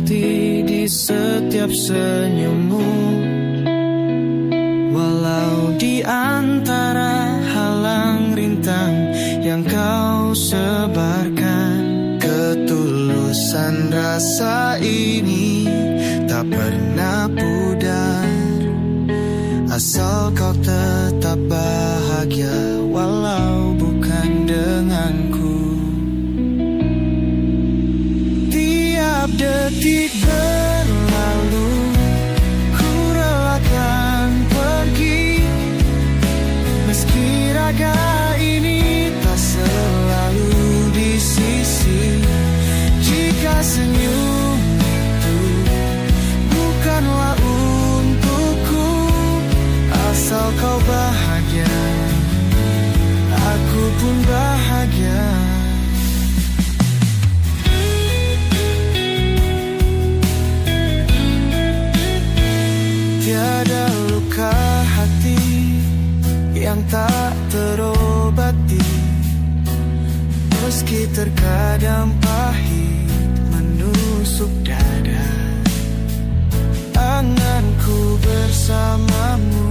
arti di setiap senyummu. Walau di antara halang rintang yang kau sebarkan, ketulusan rasa ini tak pernah pudar. Asal kau tetap bahagia walau bukan denganku. Tiap detik berlalu, ku relakan pergi. Meski raga ini tak selalu di sisi. Jika senyum itu bukanlah untukku, asal kau bahagia, aku pun bahagia. Tiada luka hati yang tak terobati, meski terkadang pahit menusuk dada. Anganku bersamamu,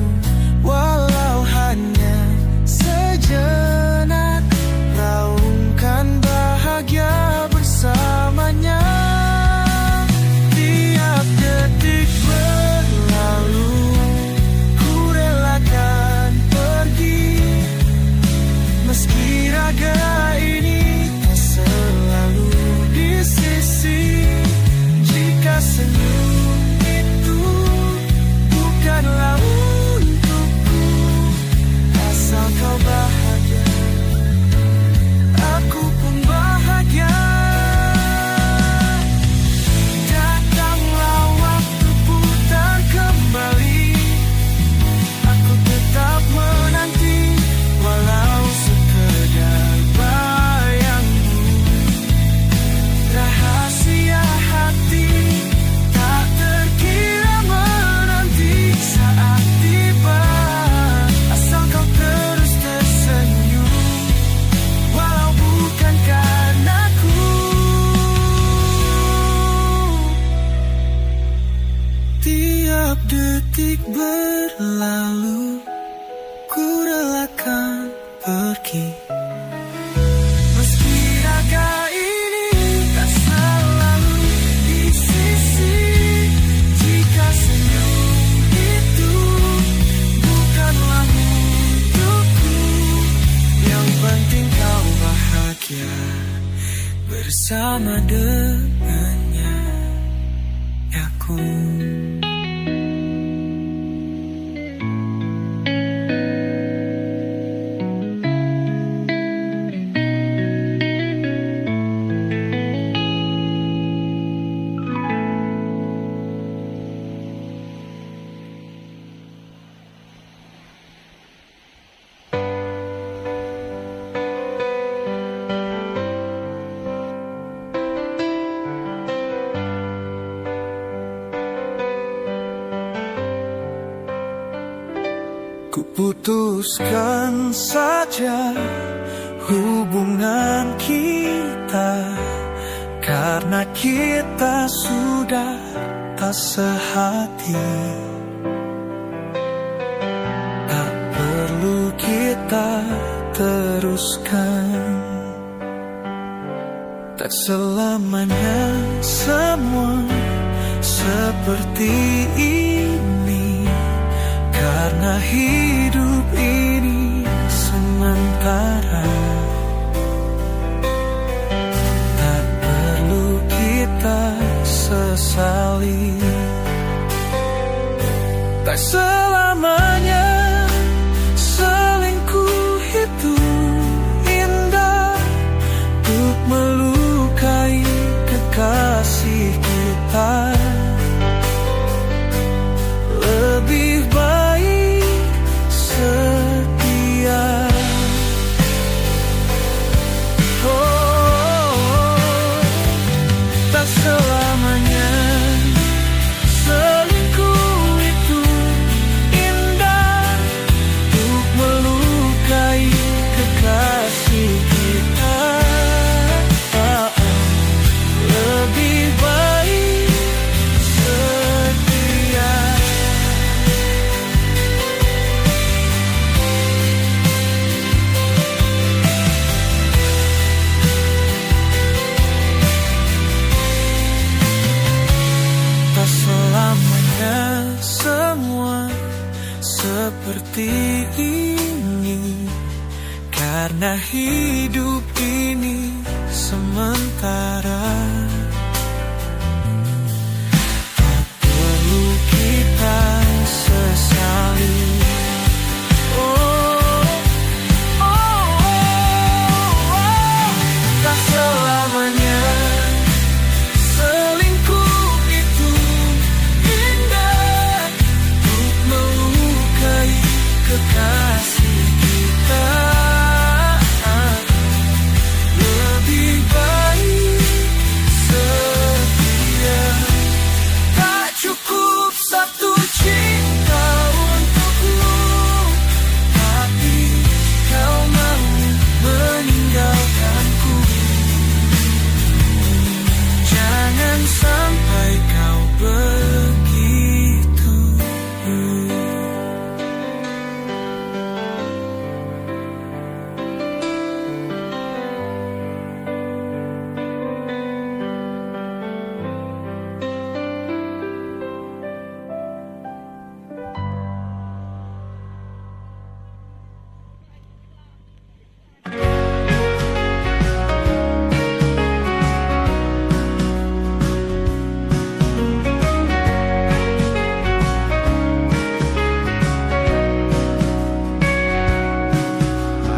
walau hanya sejenak, raungkan bahagia bersamanya. Tiap detik berlalu, ku relakan pergi. Meski raga ini tak selalu di sisi. Jika senyum itu bukanlah untukku, asal kau bahagia, aku pun bahagia. Datanglah waktu putar kembali, aku tetap menanti, walau sekedar bayangmu. Rahasia hati tak terkira menanti saat tiba. Asal kau terus tersenyum, walau bukan karenaku. Tiap detik berlalu, ku relakan pergi. Meski raga ini tak selalu di sisi. Jika senyum itu bukanlah untukku, yang penting kau bahagia bersama dengannya, aku. Ku putuskan saja hubungan kita, karena kita sudah tak sehati. Tak perlu kita teruskan. Tak selamanya semua seperti ini, karena hidup ini sementara. Tak perlu kita sesali. Tak selamanya selingkuh itu indah, untuk melukai kekasih kita. Lebih baik setia. Tak selamanya selingkuh itu indah, untuk melukai kekasih kita. Lebih baik seperti ini, karena hidup ini sementara. Tak perlu kita sesali. Tak selamanya selingkuh itu indah untuk melukai kekasih kita. Lebih baik setia. Tak cukup satu cinta untukmu, tapi kau mau meninggalkanku. Jangan sampai kau begitu.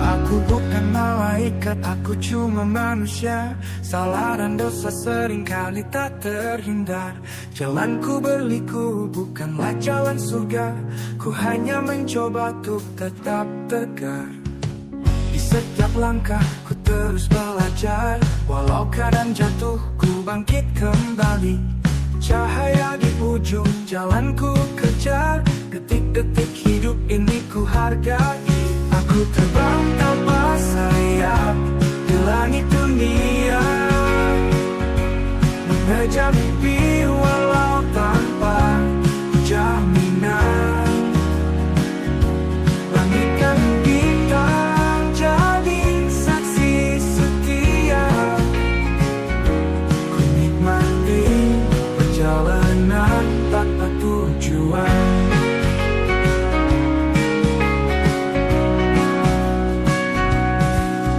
Aku bukan malaikat, aku cuma manusia. Salah dan dosa seringkali tak terhindar. Jalanku berliku bukanlah jalan surga. Ku hanya mencoba untuk tetap tegar. Di setiap langkah ku terus belajar. Walau kadang jatuh ku bangkit kembali. Cahaya di ujung jalan ku kejar. Detik-detik hidup ini ku hargai. Aku terbang tanpa sayap di langit dunia, mengejar mimpi walau tanpa jaminan. Langitkan bintang jadi saksi setia. Ku nikmati perjalanan tanpa tujuan.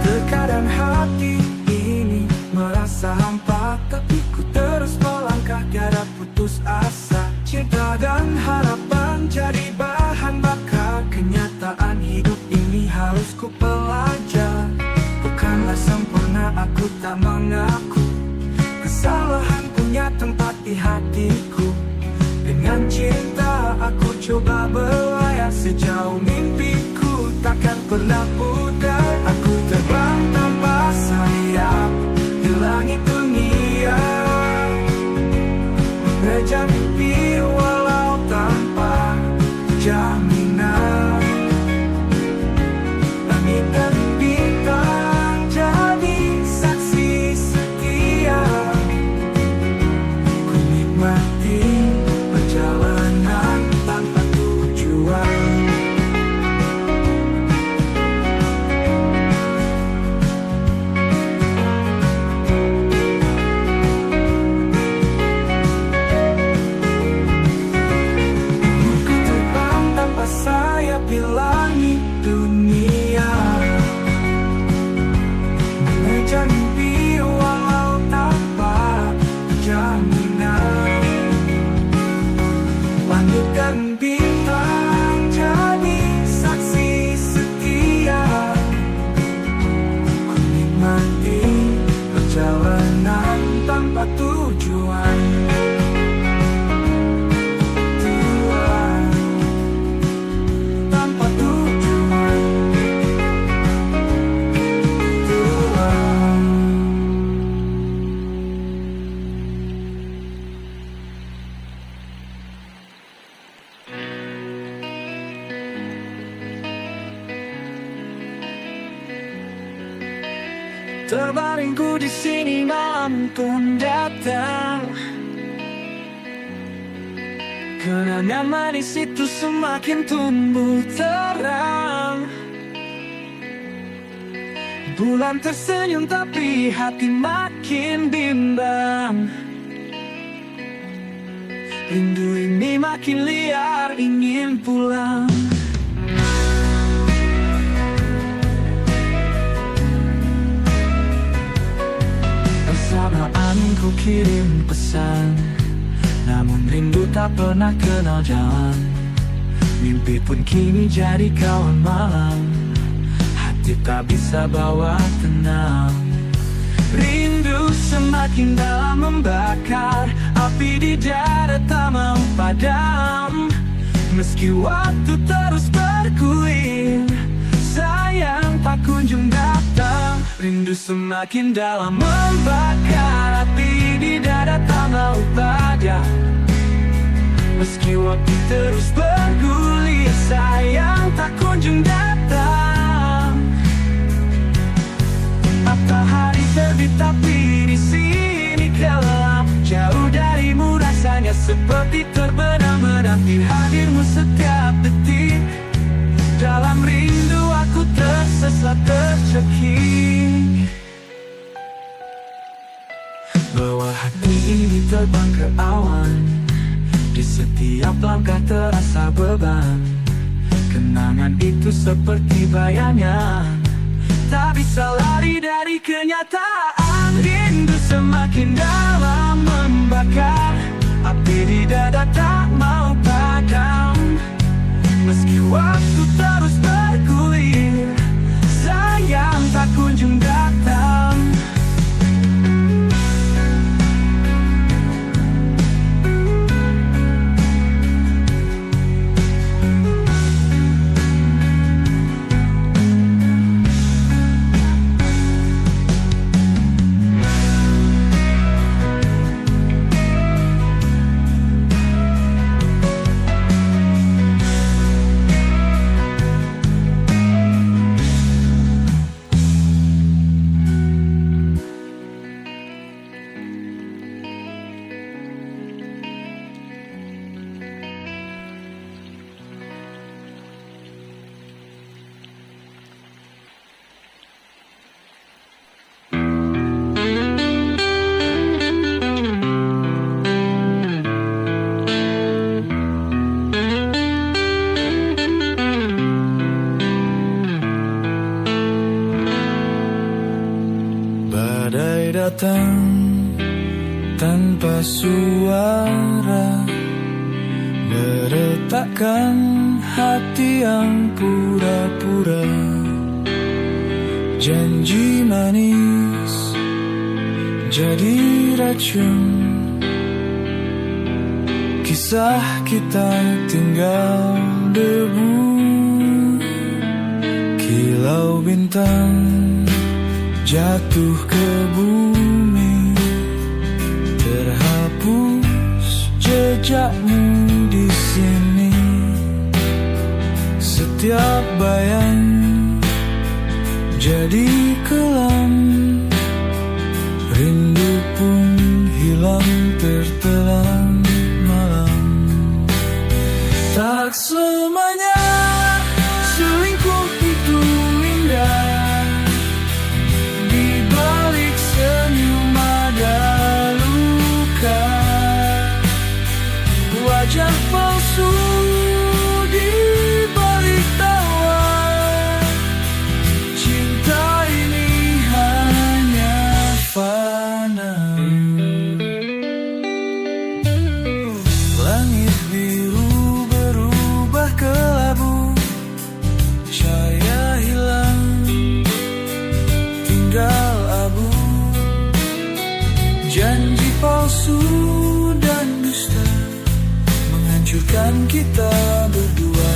Terkadang hati ini merasa hampa, tapi ku terus melangkah tiada putus asa. Cinta dan harapan jadi bahan bakar. Kenyataan hidup ini harus ku pelajari. Bukanlah sempurna, aku tak mengaku. Kesalahan punya tempat di hatiku. Dengan cinta aku coba berlayar sejauh mimpiku takkan pernah pudar. Aku terbang tanpa sayap di langit dunia, mengejar mimpi walau tanpa jaminan. Langit dan bintang jadi saksi setia. Ku nikmati perjalanan tanpa tujuan. Sayap di langit dunia, mengejar mimpi walau tanpa jaminan. Langit dan bintang jadi saksi setia. Ku nikmati perjalanan tanpa tujuan. Terbaringku di sini malam pun datang. Kenangan manis itu semakin tumbuh terang. Bulan tersenyum tapi hati makin bimbang. Rindu ini makin liar ingin pulang. kan ku kirim pesan, namun rindu tak pernah kenal jalan. Mimpi pun kini jadi kawan malam, hati tak bisa bawa tenang. Rindu semakin dalam membakar, api di dada tak mau padam. Meski waktu terus bergulir, sayang tak kunjung datang. Rindu semakin dalam membakar, api di dada tak mau padam. Meski waktu terus bergulir, sayang tak kunjung datang. Matahari terbit tapi di sini gelap, jauh darimu rasanya seperti terbenam, menanti hadirmu setiap detik. Dalam rindu aku tersesat tercekik, bawa hati ini terbang ke awan. Di setiap langkah terasa beban, kenangan itu seperti bayangan, tak bisa lari dari kenyataan. Rindu semakin dalam membakar, api di dada tak mau padam. Meski waktu terus bergulir, sayang tak kunjung datang. Badai datang tanpa suara, meretakkan hati yang pura-pura. Janji manis jadi racun, kisah kita tinggal debu. Kilau bintang jatuh ke bumi, terhapus jejakmu di sini. Setiap bayang jadi kelam, rindu pun hilang tertelan malam. Tak selamanya selingkuh itu indah, di balik senyum ada luka. Wajah palsu di balik tawa, cinta ini hanya fana. Langit biru berubah kelabu, cahaya hilang tinggal abu. Janji palsu dan dusta menghancurkan kita berdua.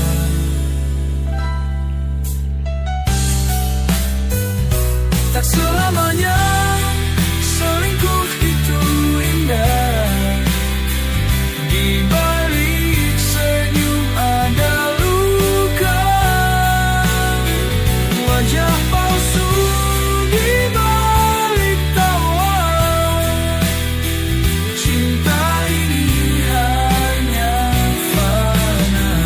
Tak selamanya selingkuh itu indah, di balik senyum ada luka. Wajah palsu di balik tawa, cinta ini hanya fana.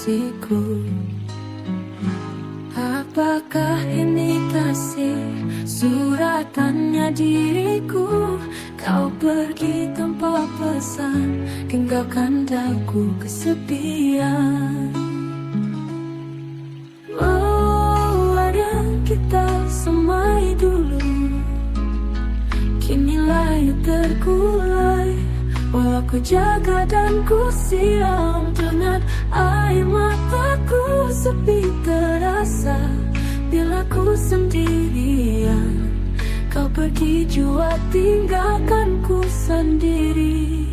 kekasihku. Apakah ini kasih, suratannya diriku? Kau pergi tanpa pesan, tinggalkan daku kesepian. Oh, ada kita semai dulu, kini layu terkulai. Walau ku jaga dan ku siram, dengan air mataku sepi terasa bila ku sendirian. Kau pergi jua tinggalkan ku sendiri.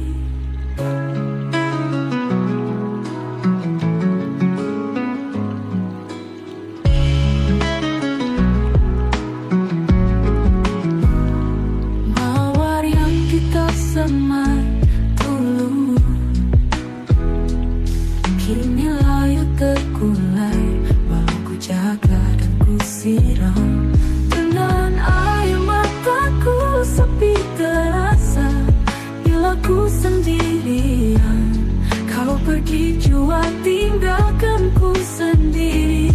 Mawar yang kita semai dulu, kini layu terkulai. Walau ku jaga dan ku siram, dengan air mataku sepi terasa bila ku sendirian. Kau pergi jua tinggalkan ku sendiri.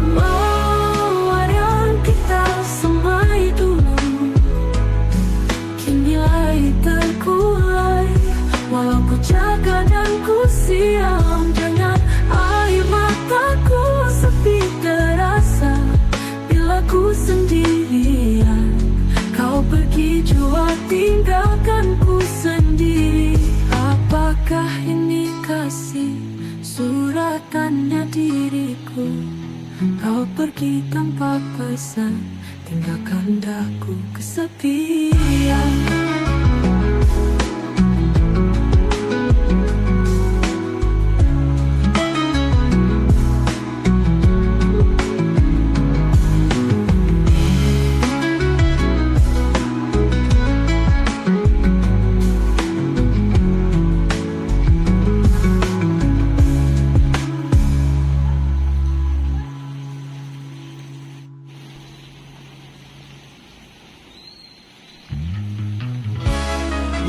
Mawar yang kita semai dulu, kini layu terkulai. Walau ku jaga dan ku siram, dengan air mataku sepi terasa bila ku sendirian. Kau pergi jua tinggalkan ku sendiri. Apakah ini kasih, suratannya diriku? Kau pergi tanpa pesan, tinggalkan daku kesepian.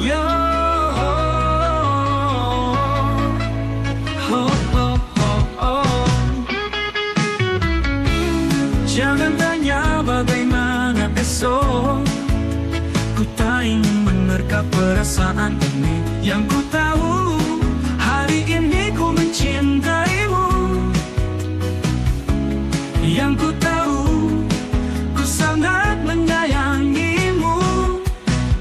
Yo, jangan tanya bagaimana esok. Ku tak ingin menerka perasaan ini. Yang ku tahu, hari ini ku mencintaimu. Yang ku tahu, ku sangat menyayangimu.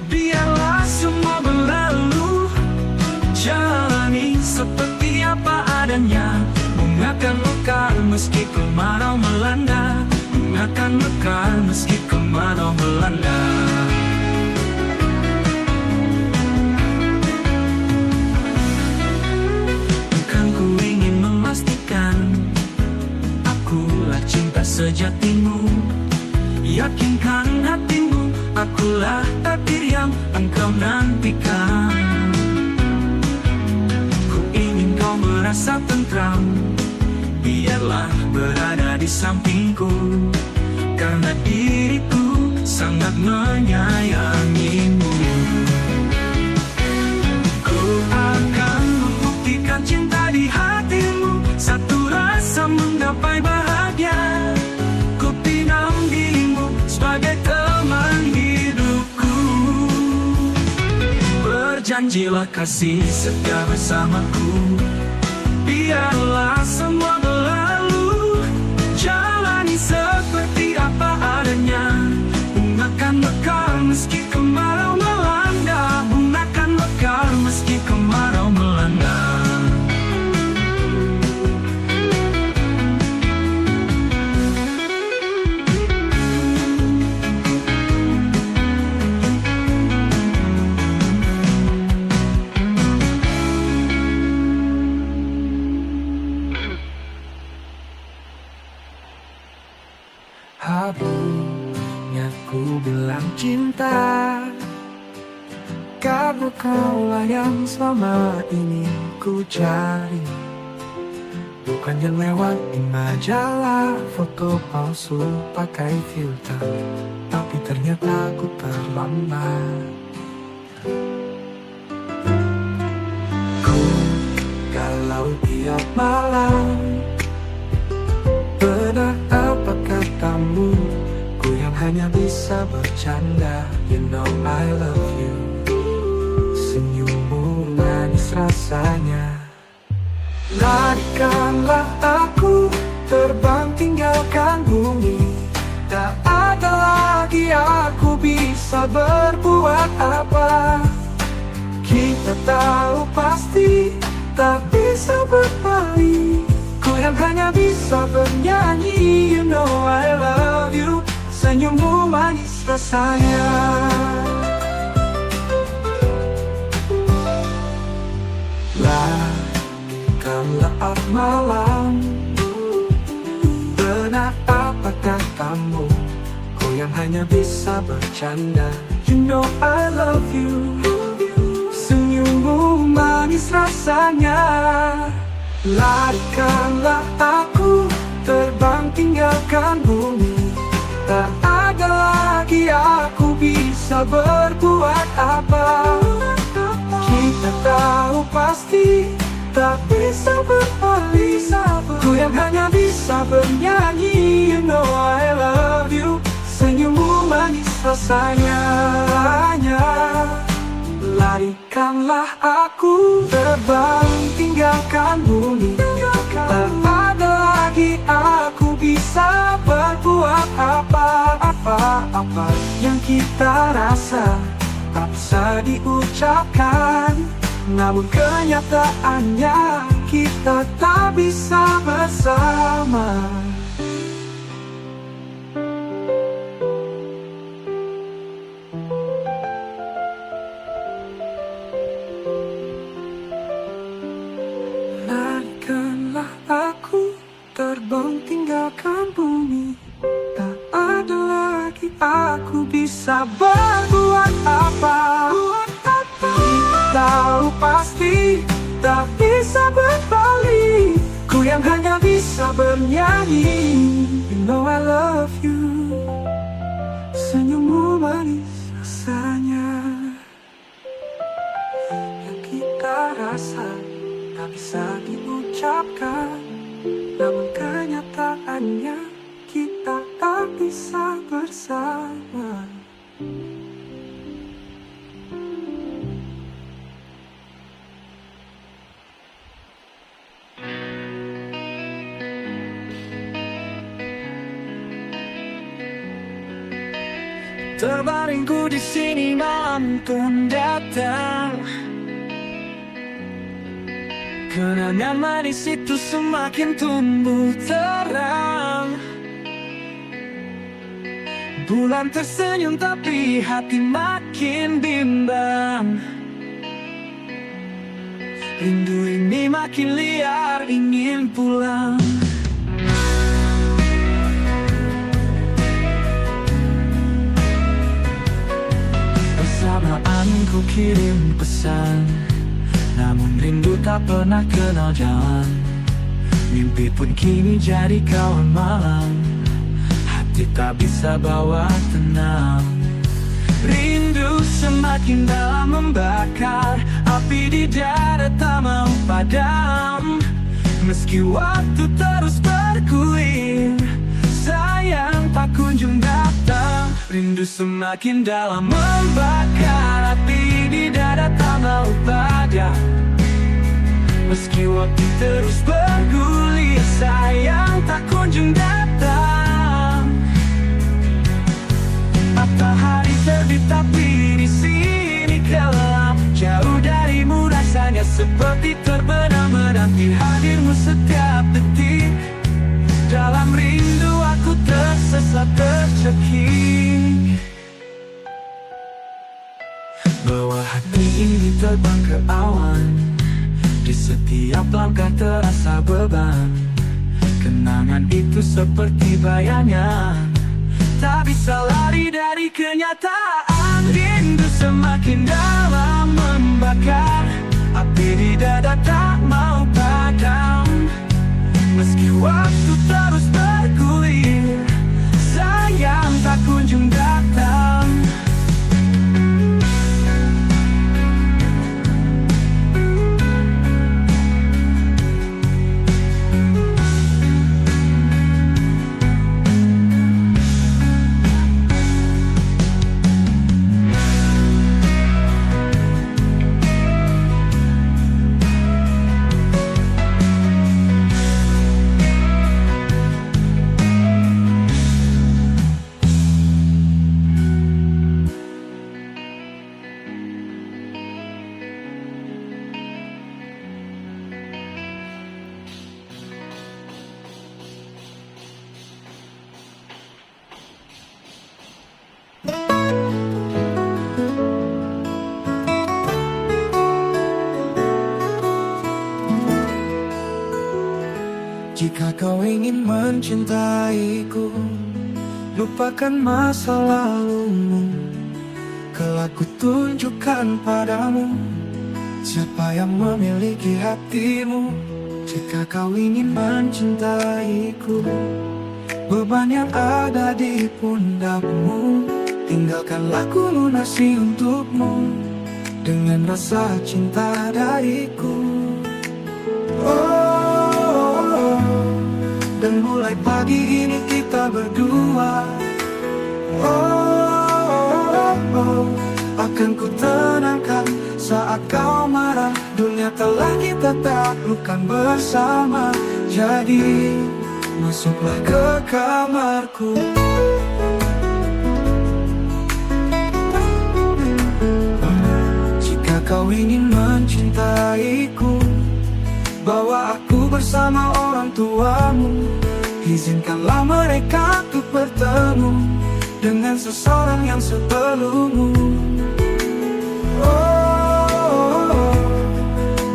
Biarlah semua berlalu, jalani seperti apa adanya. Bunga akan mekar meski kemarau melanda. Bunga akan mekar meski kemarau melanda. Bukan ku ingin memastikan akulah cinta sejatimu. Yakinkan hatimu, akulah takdir yang engkau nantikan. Ku ingin kau merasa tentram, biarlah berada di sampingku, karena diriku sangat menyayangimu. Ku akan membuktikan cinta di hatimu, satu rasa menggapai bahagia. Ku pinang dirimu sebagai teman hidupku. Berjanjilah kasih setia bersamaku. Biarlah semua berlalu, jalani seperti apa adanya. Bunga akan mekar meski kemarau melanda. Bunga akan mekar meski kemarau melanda. Habisnya ku bilang cinta, karena kaulah yang selama ini ku cari. Bukan yang lewat di majalah, foto palsu pakai filter, tapi ternyata ku terlambat. Ku galau di setiap malam. Benar apa katamu, ku yang hanya bisa bercanda. You know I love you. Senyummu manis rasanya. Larikanlah aku, terbang tinggalkan bumi. Tak ada lagi aku bisa berbuat apa. Kita tahu pasti tak bisa berpaling. Ku yang hanya bisa bernyanyi. You know I love you. Senyummu manis rasanya. Larikanlah malam. Benar apa katamu, ku yang hanya bisa bercanda. You know I love you. Senyummu manis rasanya. Larikanlah aku, terbang tinggalkan bumi. Tak ada lagi aku bisa berbuat apa. Kita tahu pasti tak bisa berpaling. Ku yang hanya bisa bernyanyi. You know I love you. Senyummu manis rasanya. Larikanlah aku, terbang tinggalkan bumi. Tak ada lagi aku bisa berbuat apa yang kita rasa tak bisa diucapkan. Namun kenyataannya kita tak bisa bersama. Larikanlah aku, terbang tinggalkan bumi. Tak ada lagi aku bisa berbuat apa. Kita tahu pasti tak bisa berbalik. Ku yang hanya bisa bernyanyi. You know I love you. Senyummu manis rasanya. Yang kita rasa tak bisa diucapkan. Namun kenyataannya kita tak bisa bersama. Terbaringku di sini malam pun datang. Kenangan manis itu semakin tumbuh terang. Bulan tersenyum tapi hati makin bimbang. Rindu ini makin liar, ingin pulang. Bersamaan ku kirim pesan, namun rindu tak pernah kenal jalan. Mimpi pun kini jadi kawan malam. Hati tak bisa bawa tenang. Rindu semakin dalam membakar. Api di dada tak mau padam. Meski waktu terus bergulir, sayang tak kunjung datang. Rindu semakin dalam membakar. Api di dada tak mau padam. Meski waktu terus bergulir, sayang tak kunjung datang. Matahari terbit tapi di sini gelap. Jauh darimu rasanya seperti terbenam, menanti hadirmu setiap detik. Dalam rindu aku tersesat tercekik. Bawa hati ini terbang ke awan. Di setiap langkah terasa beban. Kenangan itu seperti bayangan, tak bisa lari dari kenyataan. Rindu semakin dalam membakar. Api di dada tak mau padam. Meski waktu terus bergulir, sayang tak kunjung datang. kau ingin mencintaiku, lupakan masa lalumu. Kelak ku tunjukkan padamu siapa yang memiliki hatimu. Jika kau ingin mencintaiku, beban yang ada di pundakmu tinggalkanlah ku lunasi untukmu dengan rasa cinta dariku. Oh, dan mulai pagi ini kita berdua. Oh, akan ku tenangkan saat kau marah. Dunia telah kita taklukkan bersama. Jadi masuklah ke kamarku. Jika kau ingin mencintaiku, bawa aku bersama orang tuamu. Izinkanlah mereka untuk bertemu dengan seseorang yang sebelummu. Oh,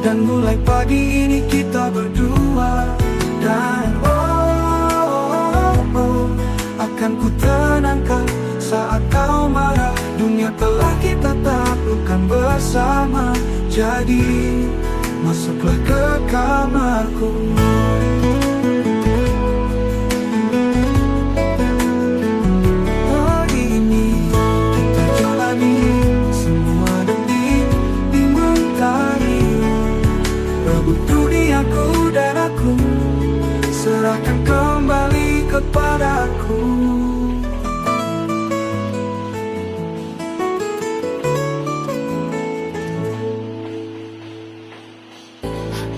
dan mulai pagi ini kita berdua. Dan akan ku tenangkan saat kau marah. Dunia telah kita taklukkan bersama. Jadi masuklah ke kamarku. Pagi ini kita jalani semua detik di mentari. Rebut duniaku dan aku, serahkan kembali kepadaku.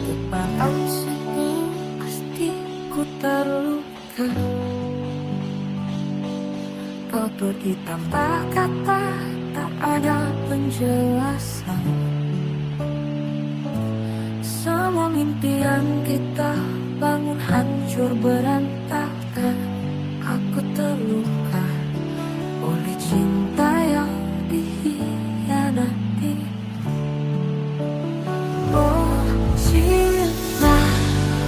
Kepala sedih pasti ku terluka. Kau pergi tanpa kata, tak ada penjelasan. Semua impian kita bangun hancur berantakan. Aku terluka oleh cinta yang dikhianati. Oh cinta,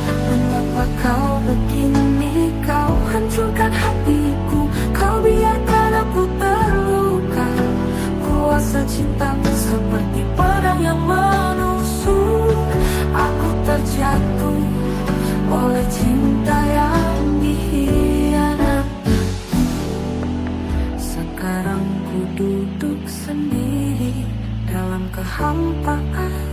mengapa kau begini? Kau hancurkan hatiku, kau biarkan aku terluka. Kuasa cintamu seperti pedang yang menusuk. Aku terjatuh oleh cinta yang dikhianati. Sekarang ku duduk sendiri dalam kehampaan.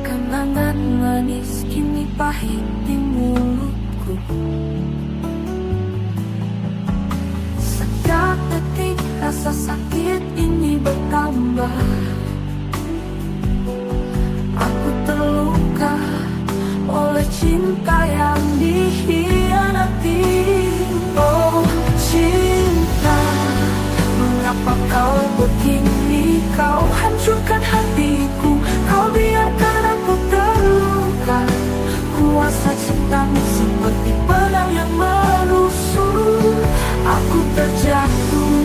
Kenangan manis kini pahit di mulutku. Setiap detik rasa sakit ini bertambah. Aku terluka oleh cinta yang dikhianati. Oh cinta, mengapa kau begini? Kau hancurkan hatiku, kau biarkan aku terluka. Kuasa cintamu seperti pedang yang menusuk. Aku terjatuh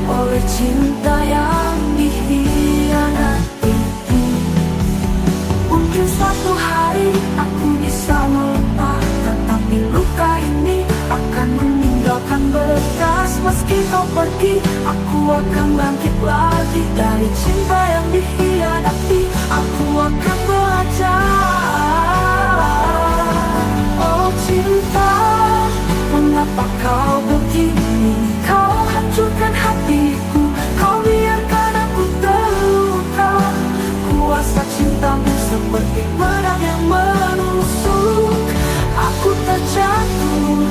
oleh cinta yang dikhianati. Mungkin suatu hari aku bisa melupakan, tapi luka ini akan meninggalkan bekas. Meski kau pergi, aku akan bangkit lagi dari cinta yang dikhianati. Aku akan belajar. Oh cinta, mengapa kau begini? Kau hancurkan hatiku, kau biarkan aku terluka. Kuasa cintamu seperti pedang yang menusuk. Aku terjatuh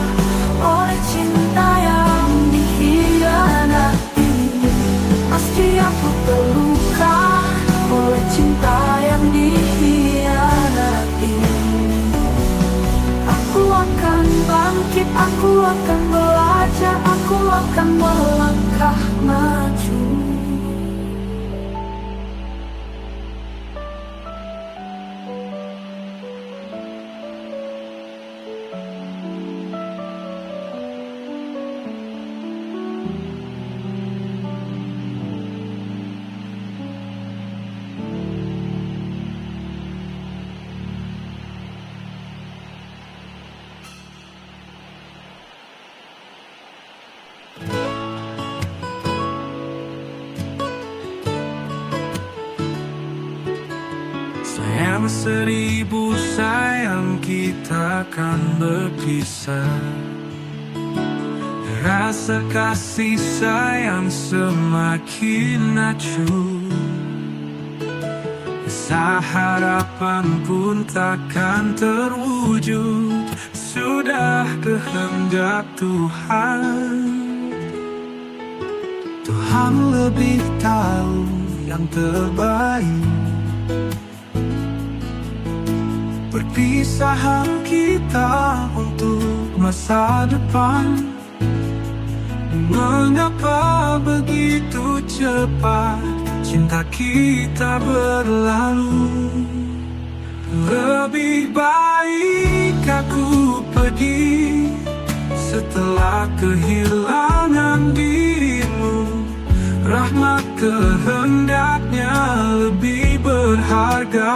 oleh cinta yang dikhianati. Pasti aku terluka oleh cinta yang dikhianati. Aku akan bangkit, aku akan belajar, aku akan melangkah maju. Hanya 1000 sayang kita akan berpisah. Rasa kasih sayang semakin acuh. Asa harapan pun takkan terwujud. Sudah kehendak Tuhan. Tuhan lebih tahu yang terbaik. Perpisahan kita untuk masa depan. Mengapa begitu cepat cinta kita berlalu? Lebih baik aku pergi setelah kehilangan dirimu. Rahmat kehendaknya lebih berharga.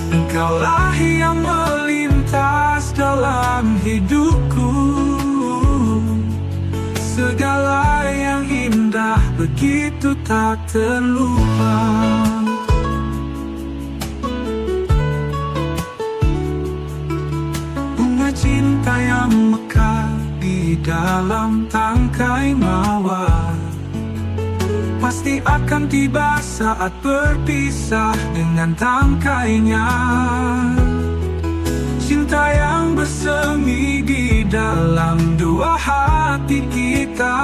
Engkaulah yang melintas dalam hidupku. Segala yang indah begitu tak terlupa. Bunga cinta yang mekar di dalam tangkai mawar pasti akan tiba saat berpisah dengan tangkainya. Cinta yang bersemi di dalam dua hati kita,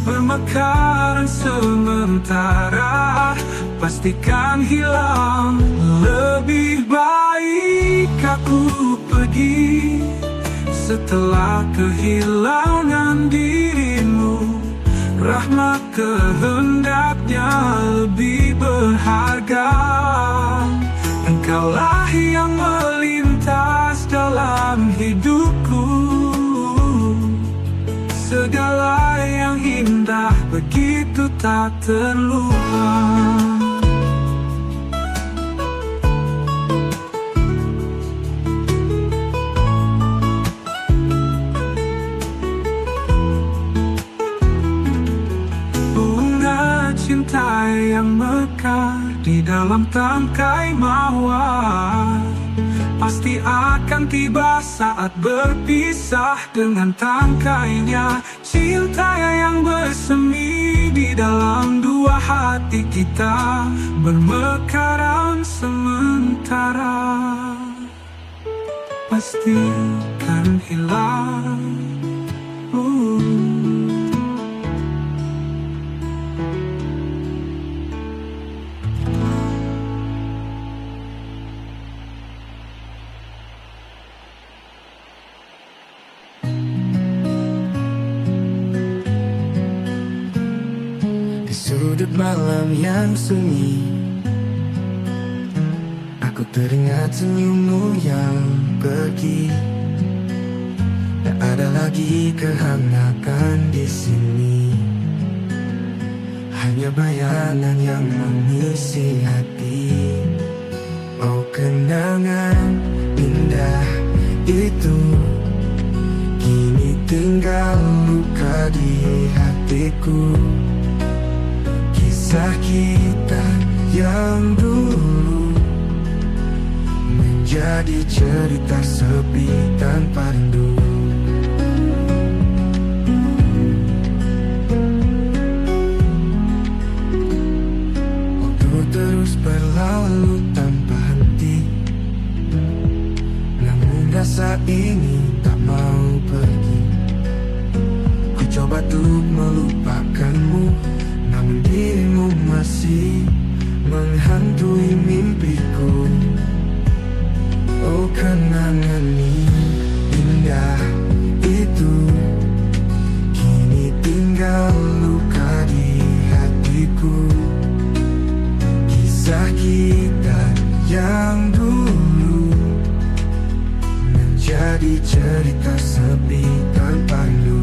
bermekaran sementara, pastikan hilang. Lebih baik aku pergi setelah kehilangan dirimu. Rahmat kehendaknya lebih berharga. Engkaulah yang melintas dalam hidupku. Segala yang indah begitu tak terlupa. Bunga cinta yang mekar di dalam tangkai mawar pasti akan tiba saat berpisah dengan tangkainya. Cinta yang bersemi di dalam dua hati kita, bermekaran sementara, pastikan hilang. Sudut malam yang sunyi, aku teringat senyummu yang pergi. Tak ada lagi kehangatan di sini, hanya bayangan yang mengisi hati. Oh, kenangan indah itu kini tinggal luka di hatiku. Kisah kita yang dulu menjadi cerita sepi tanpa rindu. Waktu terus berlalu tanpa henti, namun rasa ini tak mau pergi. Ku coba untuk melupakanmu, namun dirimu masih menghantui mimpiku. Oh, kenangan indah itu kini tinggal luka di hatiku. Kisah kita yang dulu menjadi cerita sepi tanpa rindu.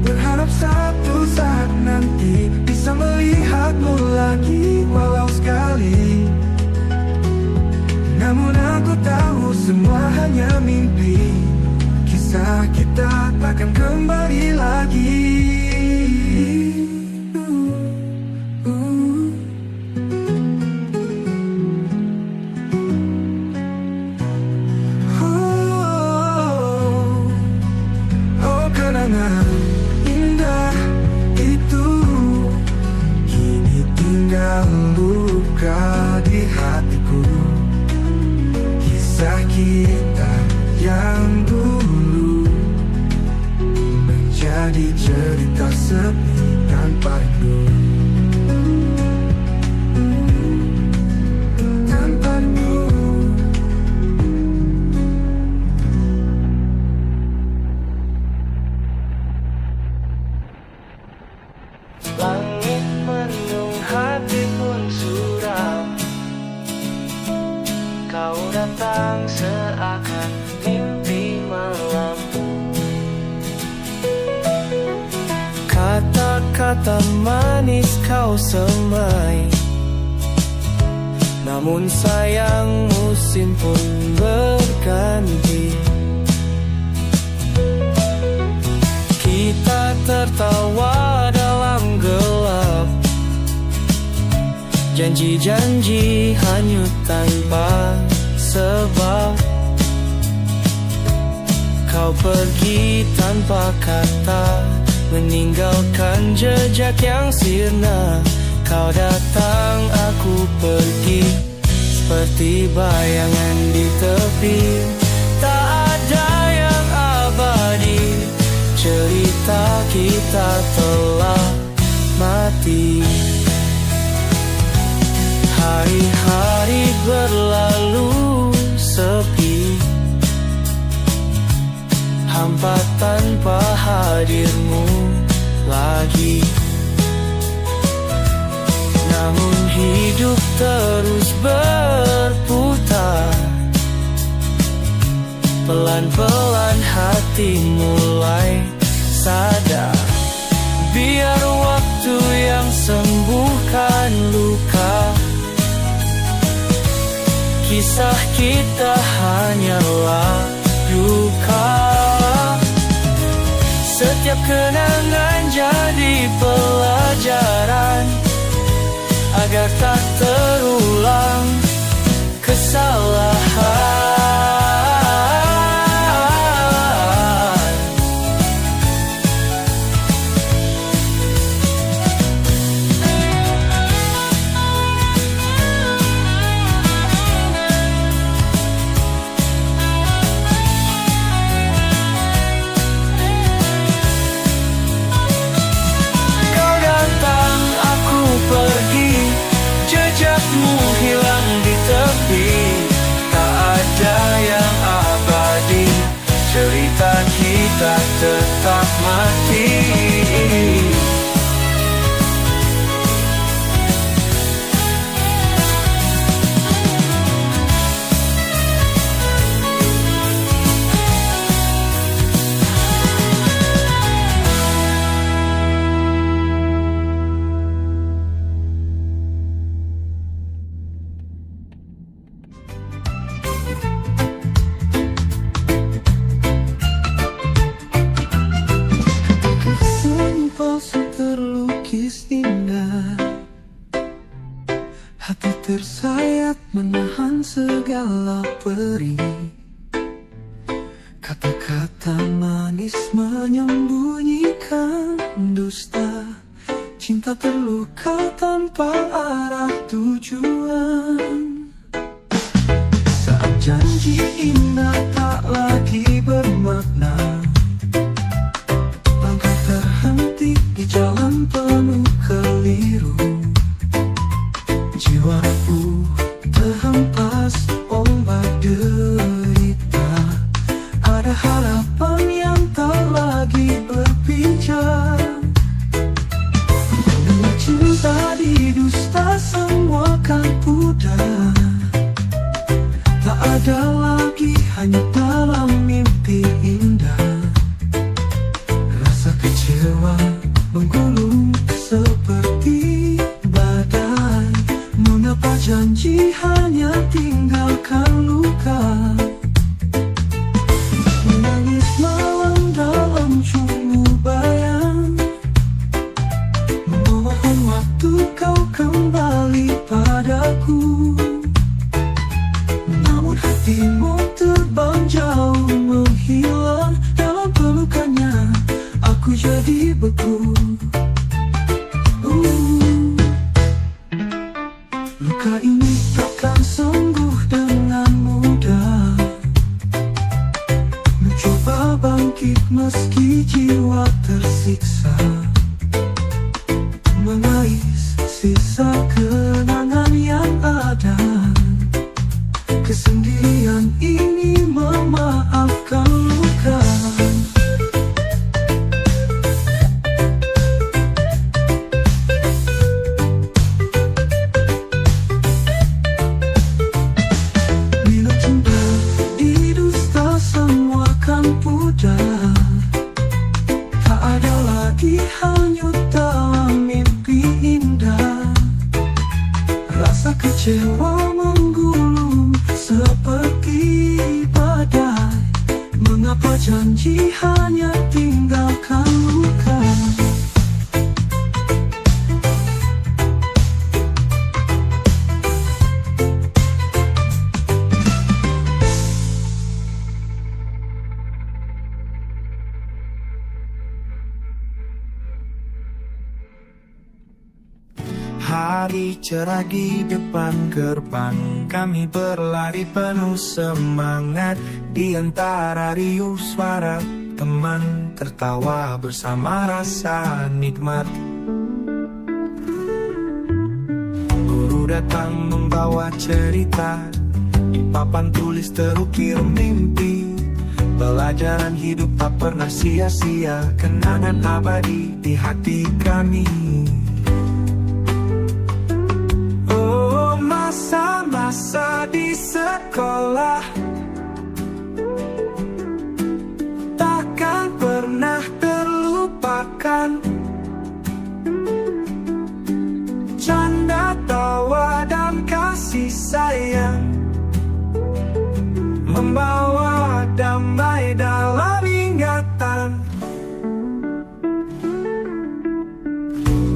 Berharap satu saat nanti bisa melihatmu lagi walau sekali. Namun aku tahu semua hanya mimpi. Kisah kita takkan kembali lagi. kenangan indah itu kini tinggal luka di hatiku. Kisah kita yang dulu menjadi cerita sepi tanpa rindu. Tanpa rindu. Langit mendung, hati pun suram. Kau datang seakan mimpi malam. Kata-kata manis kau semai, namun sayang musim pun berganti. Kita tertawa dalam gelap, janji-janji hanyut tanpa sebab. Kau pergi tanpa kata, meninggalkan jejak yang sirna. Kau datang, aku pergi, seperti bayangan di tepi. Tak ada yang abadi, cerita kita telah mati. Hari-hari berlalu sepi, hampa tanpa hadirmu lagi. Namun hidup terus berputar, pelan-pelan hati mulai sadar. Biar waktu yang sembuhkan luka, kisah kita hanyalah duka. Setiap kenangan jadi pelajaran, agar tak terulang kesalahan. Jejakmu hilang di tepi, tak ada yang abadi, cerita kita tetap mati. Terlukis indah, hati tersayat menahan segala perih. Kata-kata manis menyembunyikan dusta, cinta terluka tanpa arah tujuan. Saat janji indah tak lagi bermakna, di jalan penuh keliru, jiwaku terhempas ombak derita. Ada harapan yang tak lagi berpijak. Dengan cinta didusta semua kan pudar. Tak ada lagi hanya dalam mimpi indah. Rasa kecewa menggulung seperti badai. Mengapa janji hanya tinggalkan luka? Menangis malam dalam sumbu bayang, memohon waktu kau kembali padaku. Namun hatimu terbang jauh menghilang dalam pelukannya. jadi beku. Luka ini takkan sembuh dengan mudah. Mencoba bangkit meski jiwa tersiksa, mengais sisa kenangan yang ada. Kesendirian ini memaafkan luka. Bila cinta didusta semua kan pudar. Tak ada lagi hanyut dalam mimpi indah. Rasa kecewa menggulung seperti badai. Mengapa janji hanya tinggalkan luka? Hari cerah di depan gerbang, kami berlari penuh semangat. Di antara riuh suara teman, tertawa bersama rasa nikmat. Guru datang membawa cerita, di papan tulis terukir mimpi. Pelajaran hidup tak pernah sia-sia, kenangan abadi di hati kami. Masa-masa di sekolah takkan pernah terlupakan. Canda, tawa, dan kasih sayang membawa damai dalam ingatan.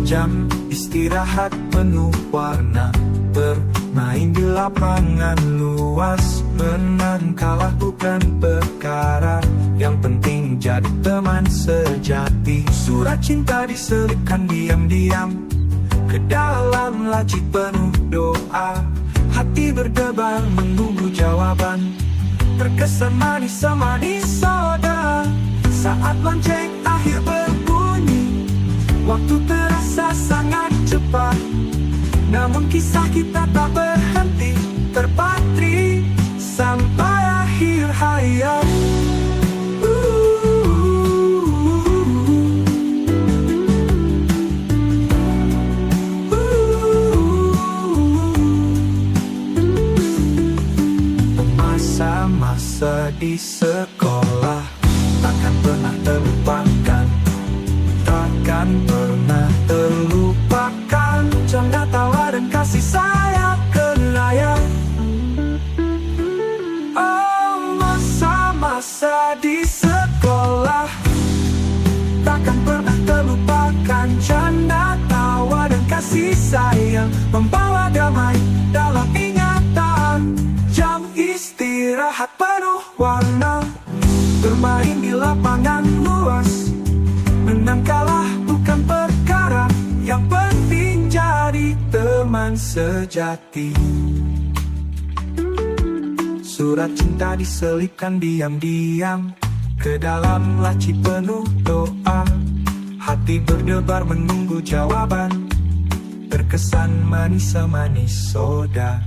Jam istirahat penuh warna, bermain di lapangan luas. Menang kalah bukan perkara, yang penting jadi teman sejati. Surat cinta diselipkan diam-diam ke dalam laci penuh doa. Hati berdebar menunggu jawaban, terkesan manis-manis soda. Saat lonceng akhir berbunyi, waktu terasa sangat cepat. Namun kisah kita tak berhenti, terpatri sampai akhir hayat. Masa-masa di sekolah takkan pernah terlupakan, takkan pernah terlupakan. Canda, tawa, dan kasih sayang kenayang. Oh, masa-masa di sekolah takkan pernah terlupakan. Canda, tawa, dan kasih sayang membawa damai dalam ingatan. Jam istirahat penuh warna, bermain di lapangan luas. Menang kalah bukan perkara, yang penting jadi teman sejati. Surat cinta diselipkan diam-diam ke dalam laci penuh doa. Hati berdebar menunggu jawaban, terkesan manis-manis soda.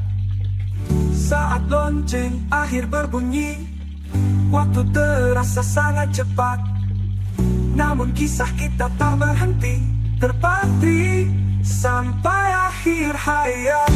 Saat lonceng akhir berbunyi, waktu terasa sangat cepat. Namun kisah kita tak berhenti, terpatri sampai akhir hayat.